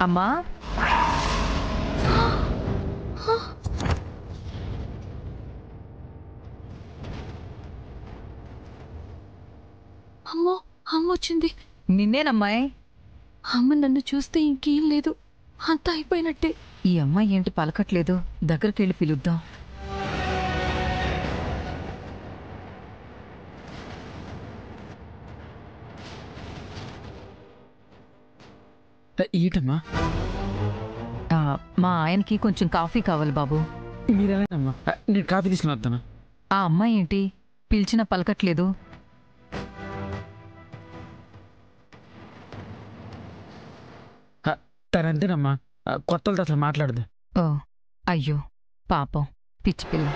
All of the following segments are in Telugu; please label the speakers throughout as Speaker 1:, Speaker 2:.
Speaker 1: అమ్మా
Speaker 2: అమ్మో అమ్మ వచ్చింది.
Speaker 1: నిన్నేనమ్మాయి.
Speaker 2: అమ్మ నన్ను చూస్తే ఇంకేం లేదు, అంతా అయిపోయినట్టే.
Speaker 1: ఈ అమ్మాయి ఏంటి పలకట్లేదు? దగ్గరికి వెళ్ళి పిలుద్దాం.
Speaker 3: ఈటమ్మా,
Speaker 1: మా ఆయనకి కొంచెం కాఫీ కావాలి బాబు.
Speaker 3: మీరేనమ్మా, నేను కాఫీ తీసుకుని వస్తాను.
Speaker 1: ఆ అమ్మాయి ఏంటి పిలిచినా పలకట్లేదు?
Speaker 3: తనంతేనమ్మా, కొత్తలతో అసలు మాట్లాడదు.
Speaker 1: ఓ అయ్యో పాపం, పిచ్చి పిల్ల.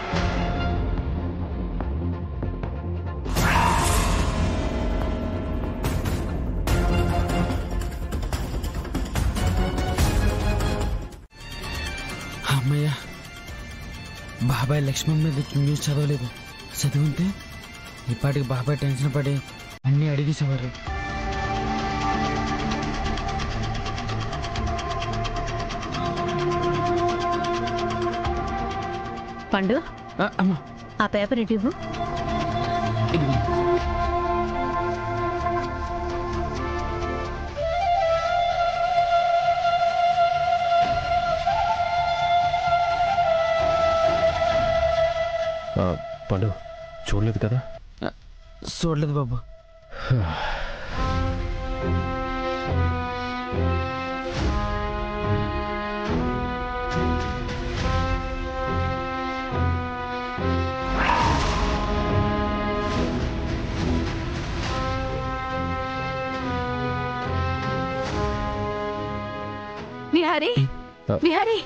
Speaker 3: అమ్మయ్య, బాబాయ్ లక్ష్మణ్ మీద న్యూస్ చదవలేదు. చదివింటే ఇప్పటికి బాబాయ్ టెన్షన్ పడి అన్నీ అడిగేసేవారు.
Speaker 2: పండు,
Speaker 3: అమ్మా,
Speaker 2: ఆ పేపర్ ఇటు ఇవ్వు.
Speaker 4: పండు చూడలేదు కదా?
Speaker 3: చూడలేదు బాబు.
Speaker 2: విహారీ, విహారీ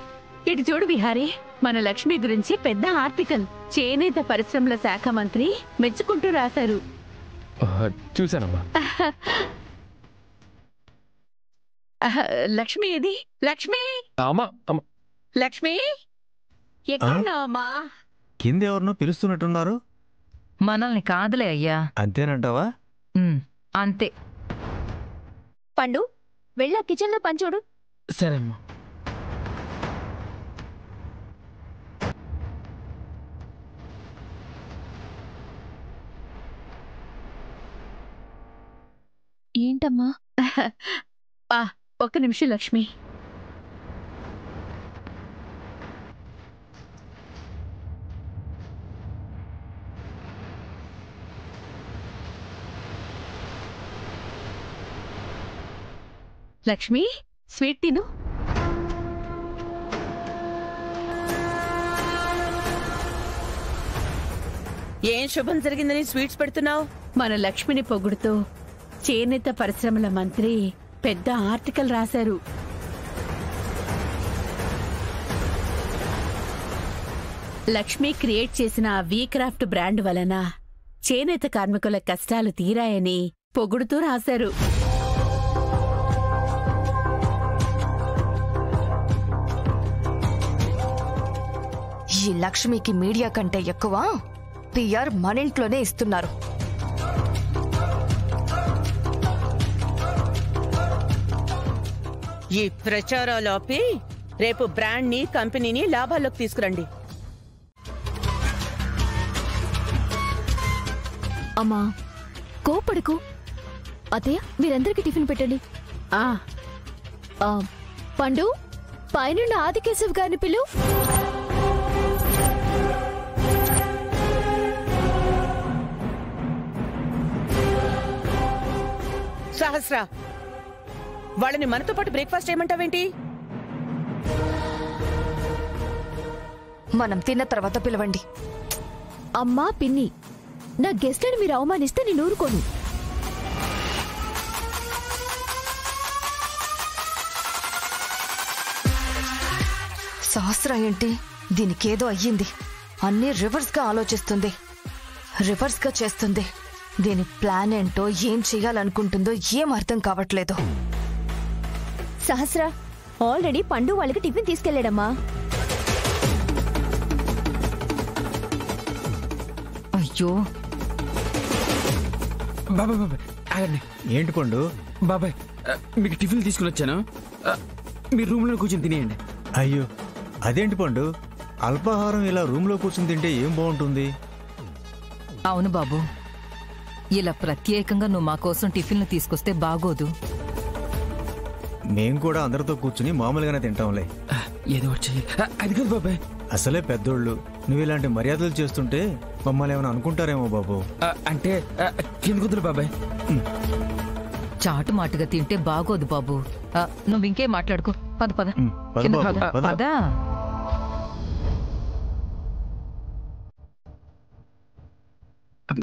Speaker 2: ఇటు చూడు విహారీ. మన లక్ష్మి గురించి పెద్ద ఆర్టికల్ చేనేత పరిశ్రమల శాఖ మంత్రి మెచ్చుకుంటూ రాశారు.
Speaker 4: చూశానమ్మా.
Speaker 2: లక్ష్మి ఏది? లక్ష్మి,
Speaker 4: అమ్మా అమ్మా,
Speaker 2: లక్ష్మి ఎక్కడున్నావమ్మా?
Speaker 5: కిందెవరినో పిలుస్తున్నట్టున్నారు.
Speaker 1: మనల్ని కాదులే అయ్యా.
Speaker 5: అంతేనంటావా?
Speaker 1: అంతే.
Speaker 6: పండు, వెళ్ళ కిచెన్ లో పని చూడు.
Speaker 3: సరే అమ్మా.
Speaker 6: ఏంటమ్మా?
Speaker 2: ఒక్క నిమిషం లక్ష్మి. లక్ష్మి, స్వీట్ తిను.
Speaker 7: ఏం శుభం జరిగిందని స్వీట్స్ పెడుతున్నావు?
Speaker 2: మన లక్ష్మిని పొగుడుతూ చేనేత పరిశ్రమల మంత్రి పెద్ద ఆర్టికల్ రాశారు. లక్ష్మి క్రియేట్ చేసిన వీక్రాఫ్ట్ బ్రాండ్ వలన చేనేత కార్మికుల కష్టాలు తీరాయని పొగుడుతూ రాశారు.
Speaker 6: ఈ లక్ష్మికి మీడియా కంటే ఎక్కువ పిఆర్ మన ఇంట్లోనే ఇస్తున్నారు.
Speaker 7: ఈ ప్రచారాలు ఆపి రేపు బ్రాండ్ ని, కంపెనీని లాభాల్లోకి తీసుకురండి.
Speaker 6: అమ్మా కోపడుకు. అత్తయ్య, మీరందరికీ టిఫిన్ పెట్టండి. పండు, పైన ఆదికేశవ్ గారిని పిలు.
Speaker 7: సహస్ర, వాళ్ళని మనతో పాటు బ్రేక్ఫాస్ట్ చేయమంటావేంటి?
Speaker 6: మనం తిన్న తర్వాత పిలవండి. అమ్మా పిన్ని, నా గెస్ట్ని మీరు అవమానిస్తే నేను ఊరుకోను. సహస్ర ఏంటి, దీనికేదో అయ్యింది. అన్నీ రివర్స్ గా ఆలోచిస్తుంది, రివర్స్ గా చేస్తుంది. దీని ప్లాన్ ఏంటో, ఏం చెయ్యాలనుకుంటుందో ఏం అర్థం కావట్లేదు. సహస్ర ఆల్రెడీ పండు వాళ్ళకి టిఫిన్ తీసుకెళ్లాడమ్మా.
Speaker 1: అయ్యో
Speaker 3: బాబాయ్ బాబాయ్ ఆగండి.
Speaker 5: ఏంటి పండు?
Speaker 3: బాబాయ్ మీకు టిఫిన్ తీసుకుని వచ్చాను. మీ రూమ్లో కూర్చొని తినేయండి.
Speaker 5: అయ్యో అదేంటి పండు, అల్పాహారం ఇలా రూమ్లో కూర్చుని తింటే ఏం బాగుంటుంది?
Speaker 1: అవును బాబు, ఇలా ప్రత్యేకంగా నువ్వు మా కోసం టిఫిన్లు తీసుకొస్తే బాగోదు.
Speaker 5: మేం కూడా అందరితో కూర్చుని మామూలుగానే తింటాంలే.
Speaker 3: ఏదో వచ్చేయాలి. అది కాదు బాబాయ్.
Speaker 5: అసలే పెద్దోళ్ళు, నువ్వు ఇలాంటి మర్యాదలు చేస్తుంటే మమ్మల్ని ఏమైనా అనుకుంటారేమో బాబు.
Speaker 3: అంటే కింద కుదురు బాబాయ్.
Speaker 1: చాటు మాటుగా తింటే బాగోదు బాబు. నువ్వు ఇంకేం మాట్లాడుకో. పద పద
Speaker 5: పద
Speaker 1: కింద
Speaker 5: బాబు,
Speaker 1: పద.
Speaker 5: పద.
Speaker 1: పద.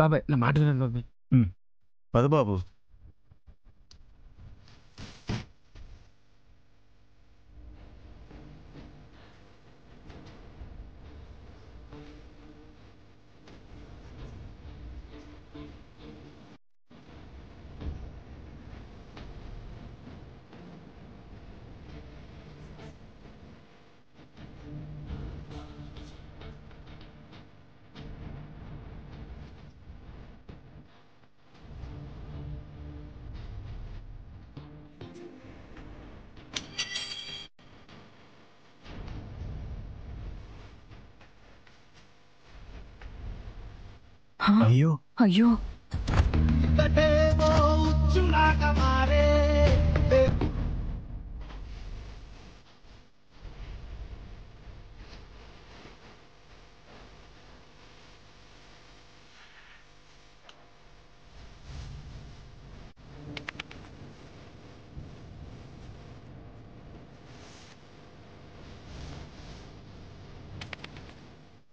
Speaker 3: బాబాయ్ నా మాట వినండి బాబాయ్.
Speaker 5: పద బాబు. అయ్యో
Speaker 1: అయ్యో